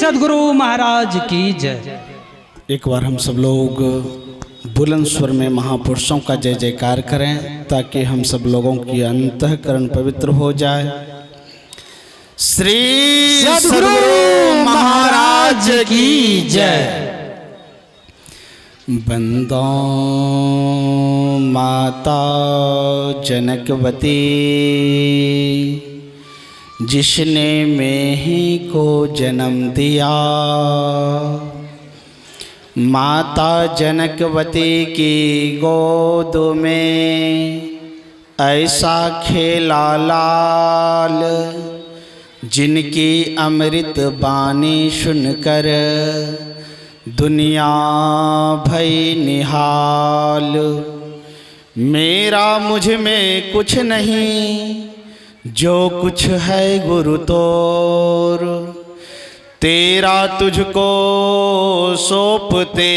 सद्गुरु महाराज की जय। एक बार हम सब लोग बुलंद स्वर में महापुरुषों का जय जयकार करें ताकि हम सब लोगों की अंतःकरण पवित्र हो जाए। श्री सद्गुरु महाराज की जय। बंदो माता जनकवती जिसने मैं ही को जन्म दिया, माता जनकवती की गोद में ऐसा खेला लाल, जिनकी अमृत बानी सुनकर दुनिया भई निहाल। मेरा मुझ में कुछ नहीं, जो कुछ है गुरु तोर, तेरा तुझको सौंपते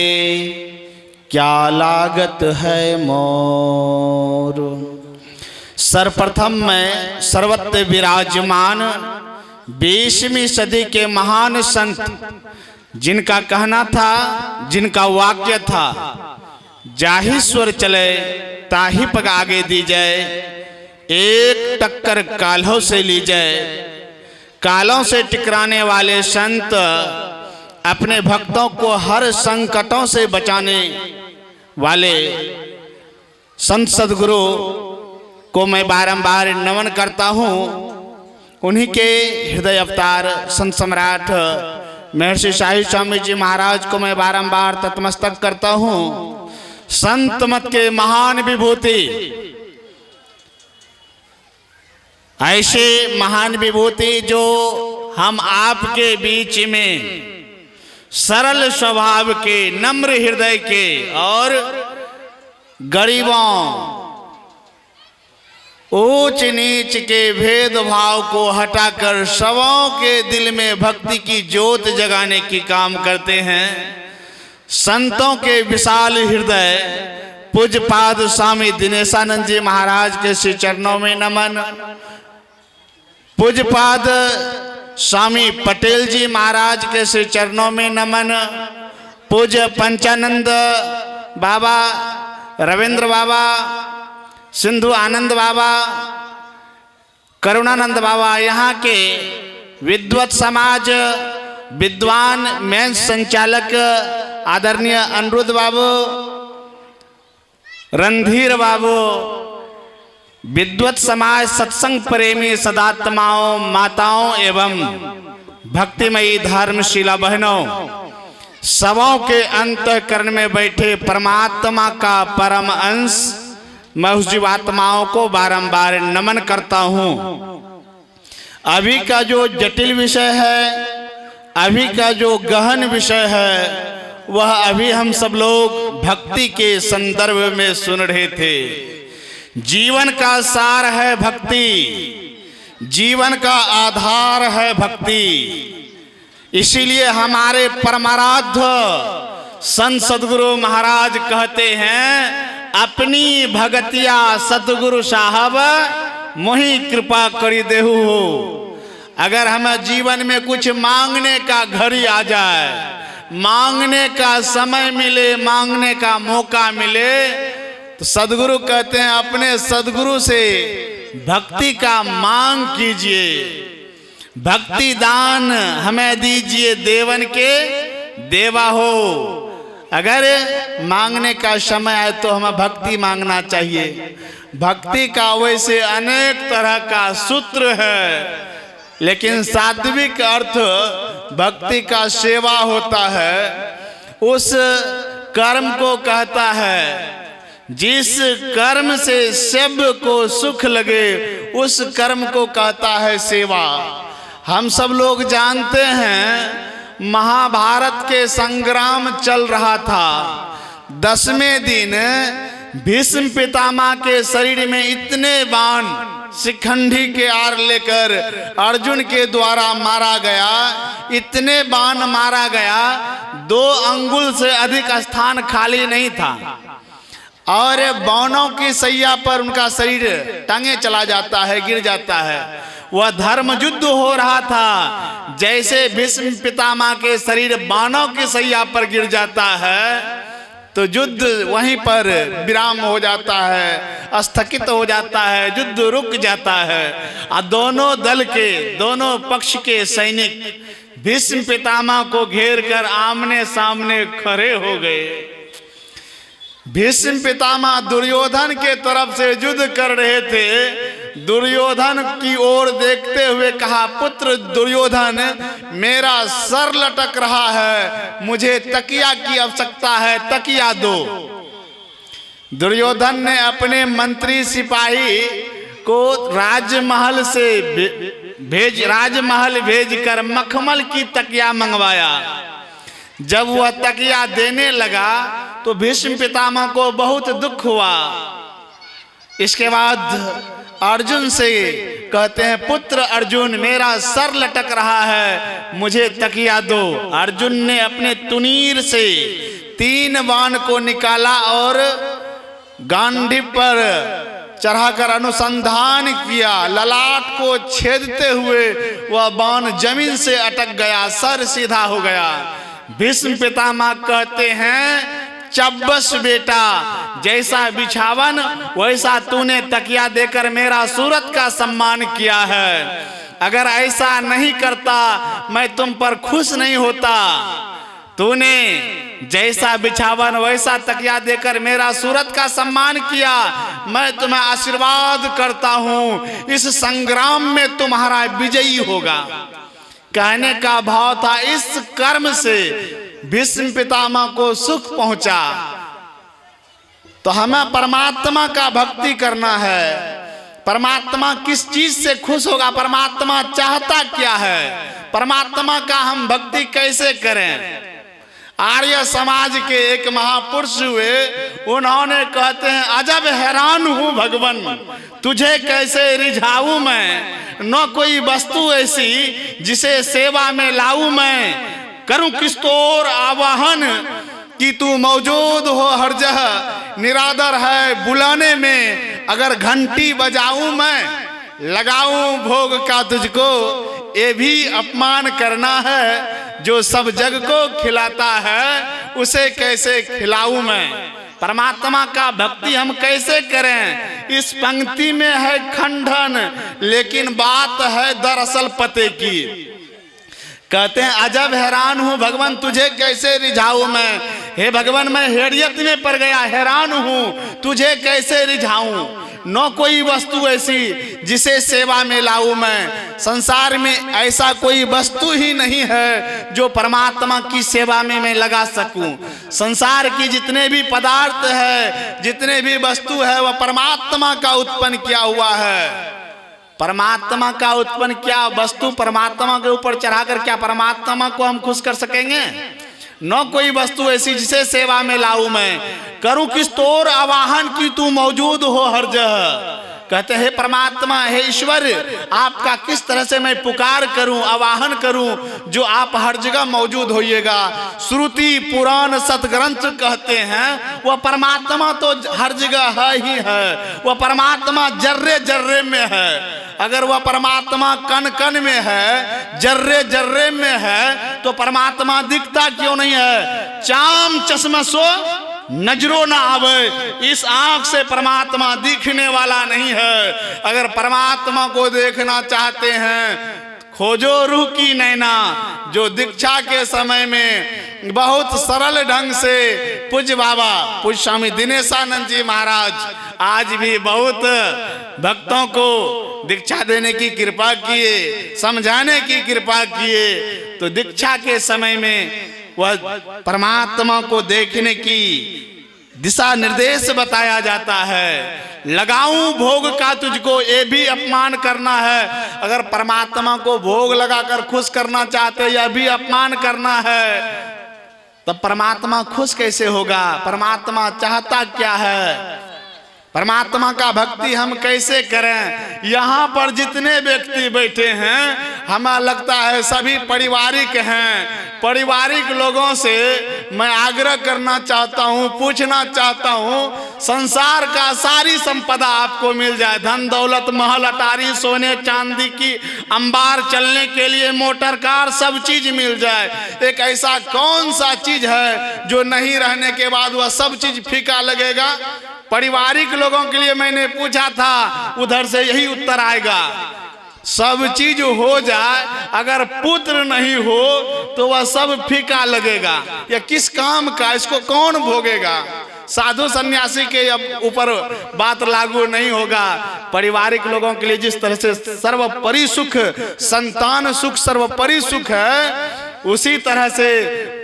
क्या लागत है मोर। सर्वप्रथम मैं सर्वत्र विराजमान 20वीं सदी के महान संत, जिनका कहना था, जिनका वाक्य था, जाहि स्वर चले ताहि पग आगे दी जाए, एक टक्कर कालों से ली जाए। कालों से टकराने वाले संत अपने भक्तों को हर संकटों से बचाने वाले संत सद्गुरु को मैं बारंबार नमन करता हूँ। उन्हीं के हृदय अवतार संत सम्राट महर्षि शाही स्वामी जी महाराज को मैं बारंबार तत्मस्तक करता हूँ। संत मत के महान विभूति, ऐसे महान विभूति जो हम आपके बीच में सरल स्वभाव के, नम्र हृदय के और गरीबों, ऊंच नीच के भेदभाव को हटाकर सबों के दिल में भक्ति की ज्योत जगाने की काम करते हैं। संतों के विशाल हृदय पूज्यपाद स्वामी दिनेशानंद जी महाराज के श्री चरणों में नमन। पूज्यपाद स्वामी पटेल जी महाराज के श्री चरणों में नमन। पूज्य पंचानंद बाबा, रविंद्र बाबा, सिंधु आनंद बाबा, करुणानंद बाबा, यहाँ के विद्वत समाज, विद्वान मेंस संचालक आदरणीय अनिरुद्ध बाबू, रणधीर बाबू, विद्वत समाज, सत्संग प्रेमी सदात्माओं, माताओं एवं भक्तिमयी धर्मशीला बहनों, सबों के अंतःकरण में बैठे परमात्मा का परम अंश मैं उस जीवात्माओं को बारंबार नमन करता हूँ। अभी का जो जटिल विषय है, अभी का जो गहन विषय है, वह अभी हम सब लोग भक्ति के संदर्भ में सुन रहे थे। जीवन का सार है भक्ति, जीवन का आधार है भक्ति। इसीलिए हमारे परमाराध्य संत सद्गुरु महाराज कहते हैं, अपनी भगतिया सतगुरु साहब मोहि कृपा करी देहु हो। अगर हमें जीवन में कुछ मांगने का घड़ी आ जाए, मांगने का समय मिले, मांगने का मौका मिले, तो सद्गुरु कहते हैं अपने सद्गुरु से भक्ति का मांग कीजिए, भक्ति दान हमें दीजिए, देवन के देवा हो। अगर मांगने का समय आए तो हमें भक्ति मांगना चाहिए। भक्ति का वैसे अनेक तरह का सूत्र है, लेकिन सात्विक अर्थ भक्ति का सेवा होता है। उस कर्म को कहता है, जिस कर्म से सब को सुख लगे, उस कर्म को कहता है सेवा। हम सब लोग जानते हैं, महाभारत के संग्राम चल रहा था। 10वें दिन भीष्म पितामह के शरीर में इतने बाण शिखंडी के आर लेकर अर्जुन के द्वारा मारा गया, इतने बाण मारा गया, 2 अंगुल से अधिक स्थान खाली नहीं था। और बाणों की सैया पर उनका शरीर टांगे चला जाता है, गिर जाता है। वह धर्म युद्ध हो रहा था। जैसे भीष्म पितामह के शरीर बाणों की सैया पर गिर जाता है तो युद्ध वहीं पर विराम हो जाता है, स्थगित हो जाता है, युद्ध रुक जाता है। और दोनों दल के, दोनों पक्ष के सैनिक भीष्म पितामह को घेर कर आमने सामने खड़े हो गए। भीष्म पितामह दुर्योधन के तरफ से युद्ध कर रहे थे। दुर्योधन की ओर देखते हुए कहा, पुत्र दुर्योधन, मेरा सर लटक रहा है, मुझे तकिया की आवश्यकता है, तकिया दो। दुर्योधन ने अपने मंत्री सिपाही को राजमहल भेजकर मखमल की तकिया मंगवाया। जब वह तकिया देने लगा तो भीष्म पितामह को बहुत दुख हुआ। इसके बाद अर्जुन से कहते हैं, पुत्र अर्जुन, मेरा सर लटक रहा है, मुझे तकिया दो। अर्जुन ने अपने तुनीर से 3 बाण को निकाला और गांडी पर चढ़ाकर अनुसंधान किया। ललाट को छेदते हुए वह बाण जमीन से अटक गया, सर सीधा हो गया। भीष्म पितामह कहते हैं, चब्बस बेटा, जैसा बिछावन वैसा तूने तकिया देकर मेरा सूरत का सम्मान किया है। अगर ऐसा नहीं करता मैं तुम पर खुश नहीं होता। तूने जैसा बिछावन वैसा तकिया देकर मेरा सूरत का सम्मान किया, मैं तुम्हें आशीर्वाद करता हूं, इस संग्राम में तुम्हारा विजयी होगा। कहने का भाव था, इस कर्म से भीष्म पितामह को सुख पहुंचा। तो हमें परमात्मा का भक्ति करना है। परमात्मा किस चीज से खुश होगा, परमात्मा चाहता क्या है, परमात्मा का हम भक्ति कैसे करें। आर्य समाज के एक महापुरुष हुए, उन्होंने कहते हैं, अजब हैरान हूं भगवन, तुझे कैसे रिझाऊं मैं, न कोई वस्तु ऐसी जिसे सेवा में लाऊं मैं। करूं किस तोर आवाहन कि तू मौजूद हो हर जगह, निरादर है बुलाने में, अगर घंटी बजाऊं मैं, लगाऊं भोग का तुझको, ये भी अपमान करना है। जो सब जग को खिलाता है उसे कैसे खिलाऊं मैं। परमात्मा का भक्ति हम कैसे करें। इस पंक्ति में है खंडन, लेकिन बात है दरअसल पते की। कहते हैं, अजब हैरान हूं भगवान, तुझे कैसे रिझाऊं मैं। हे भगवान, मैं हैरियत में पड़ गया, हैरान हूं, तुझे कैसे रिझाऊं। न कोई वस्तु ऐसी जिसे सेवा में लाऊं मैं। संसार में ऐसा कोई वस्तु ही नहीं है जो परमात्मा की सेवा में मैं लगा सकूं। संसार की जितने भी पदार्थ है, जितने भी वस्तु है, वह परमात्मा का उत्पन्न किया हुआ है। परमात्मा का उत्पन्न क्या वस्तु परमात्मा के ऊपर चढ़ाकर क्या परमात्मा को हम खुश कर सकेंगे। न कोई वस्तु ऐसी जिसे सेवा में लाऊं मैं। करूं किस तोर आवाहन की तू मौजूद हो हर जगह। कहते हैं, परमात्मा, हे ईश्वर, आपका किस तरह से मैं पुकार करूं, आवाहन करूं, जो आप हर जगह मौजूद होइएगा। श्रुति पुराण सतग्रंथ कहते हैं, वह परमात्मा तो हर जगह है ही है। वह परमात्मा जर्रे जर्रे में है। अगर वह परमात्मा कण कण में है, जर्रे जर्रे में है, तो परमात्मा दिखता क्यों नहीं है। चाम चश्मा सो नजरों ना आवे, इस आंख से परमात्मा दिखने वाला नहीं है। अगर परमात्मा को देखना चाहते हैं, खोजो रूह की नैना, जो दीक्षा के समय में बहुत सरल ढंग से पूज्य बाबा पूज्य स्वामी दिनेशानंद जी महाराज आज भी बहुत भक्तों को दीक्षा देने की कृपा किए, समझाने की कृपा किए। तो दीक्षा के समय में वह परमात्मा को देखने की दिशा निर्देश बताया जाता है। लगाऊं भोग का तुझको, ये भी अपमान करना है। अगर परमात्मा को भोग लगाकर खुश करना चाहते, यह भी अपमान करना है। तब परमात्मा खुश कैसे होगा। परमात्मा चाहता क्या है, परमात्मा का भक्ति हम कैसे करें। यहाँ पर जितने व्यक्ति बैठे हैं, हमें लगता है सभी पारिवारिक हैं। पारिवारिक लोगों से मैं आग्रह करना चाहता हूँ, पूछना चाहता हूँ, संसार का सारी संपदा आपको मिल जाए, धन दौलत महल अटारी सोने चांदी की अंबार, चलने के लिए मोटर कार, सब चीज मिल जाए, एक ऐसा कौन सा चीज है जो नहीं रहने के बाद वह सब चीज फीका लगेगा? पारिवारिक लोगों के लिए मैंने पूछा था, उधर से यही उत्तर आएगा। सब चीज हो जाए, अगर पुत्र नहीं हो तो वह सब फीका लगेगा। यह किस काम का, इसको कौन भोगेगा? साधु सन्यासी के ऊपर बात लागू नहीं होगा। पारिवारिक लोगों के लिए जिस तरह से सर्वोपरि सुख, संतान सुख सर्वोपरि सुख है, उसी तरह से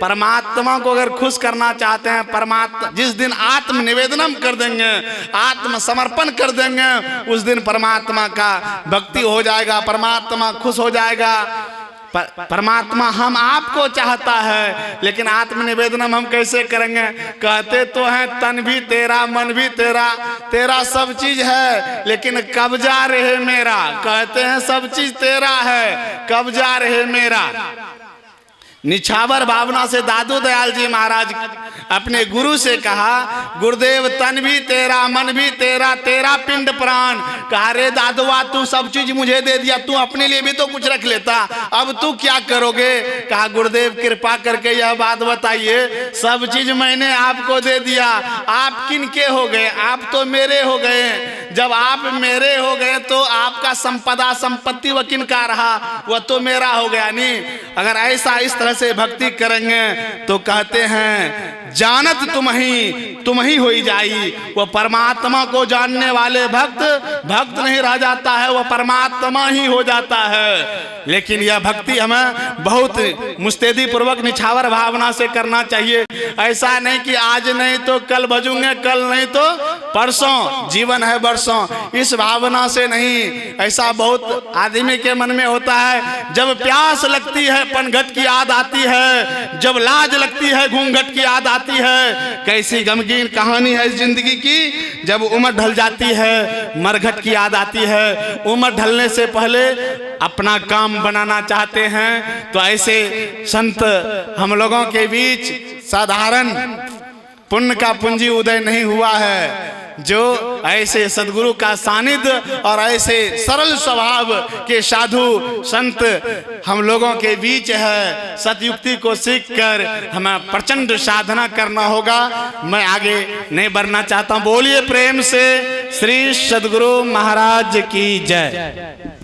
परमात्मा को अगर खुश करना चाहते हैं, परमात्मा जिस दिन आत्म निवेदनम कर देंगे, आत्म समर्पण कर देंगे, उस दिन परमात्मा का भक्ति हो जाएगा, परमात्मा खुश हो जाएगा। परमात्मा हम आपको चाहता है, लेकिन आत्म निवेदनम हम कैसे करेंगे? कहते तो हैं तन भी तेरा मन भी तेरा, तेरा सब चीज है, लेकिन कब्जा रहे मेरा। कहते हैं सब चीज तेरा है, कब्जा रहे मेरा। निछावर भावना से दादू दयाल जी महाराज अपने गुरु से कहा, गुरुदेव तन भी तेरा मन भी तेरा, तेरा पिंड प्राण। कहा रे दादुआ तू सब चीज मुझे दे दिया, तू अपने लिए भी तो कुछ रख लेता, अब तू क्या करोगे? कहा गुरुदेव कृपा करके यह बात बताइए, सब चीज मैंने आपको दे दिया, आप किन के हो गए? आप तो मेरे हो गए। जब आप मेरे हो गए तो आपका संपदा संपत्ति वह किन का रहा? वह तो मेरा हो गया। नहीं, अगर ऐसा इस तरह से भक्ति करेंगे तो कहते हैं जानत तुम ही हो जाई। वह परमात्मा को जानने वाले भक्त नहीं रह जाता है, वह परमात्मा ही हो जाता है। लेकिन यह भक्ति हमें बहुत मुस्तैदी पूर्वक निछावर भावना से करना चाहिए। ऐसा नहीं कि आज नहीं तो कल भजूंगे, कल नहीं तो परसों, जीवन है बरसों, इस भावना से नहीं। ऐसा बहुत आदमी के मन में होता है, जब प्यास लगती है पनघट की याद आती है, जब लाज लगती है घूंघट की याद आती है। कैसी गमगीन कहानी है इस जिंदगी की, जब उम्र ढल जाती है मरघट की याद आती है। उम्र ढलने से पहले अपना काम बनाना चाहते हैं तो ऐसे संत हम लोगों के बीच साधारण पुण्य का पूंजी उदय नहीं हुआ है, जो ऐसे सदगुरु का सानिध्य और ऐसे सरल स्वभाव के साधु संत हम लोगों के बीच है। सतयुक्ति को सीख कर हमें प्रचंड साधना करना होगा। मैं आगे नहीं बढ़ना चाहता हूँ। बोलिए प्रेम से श्री सदगुरु महाराज की जय।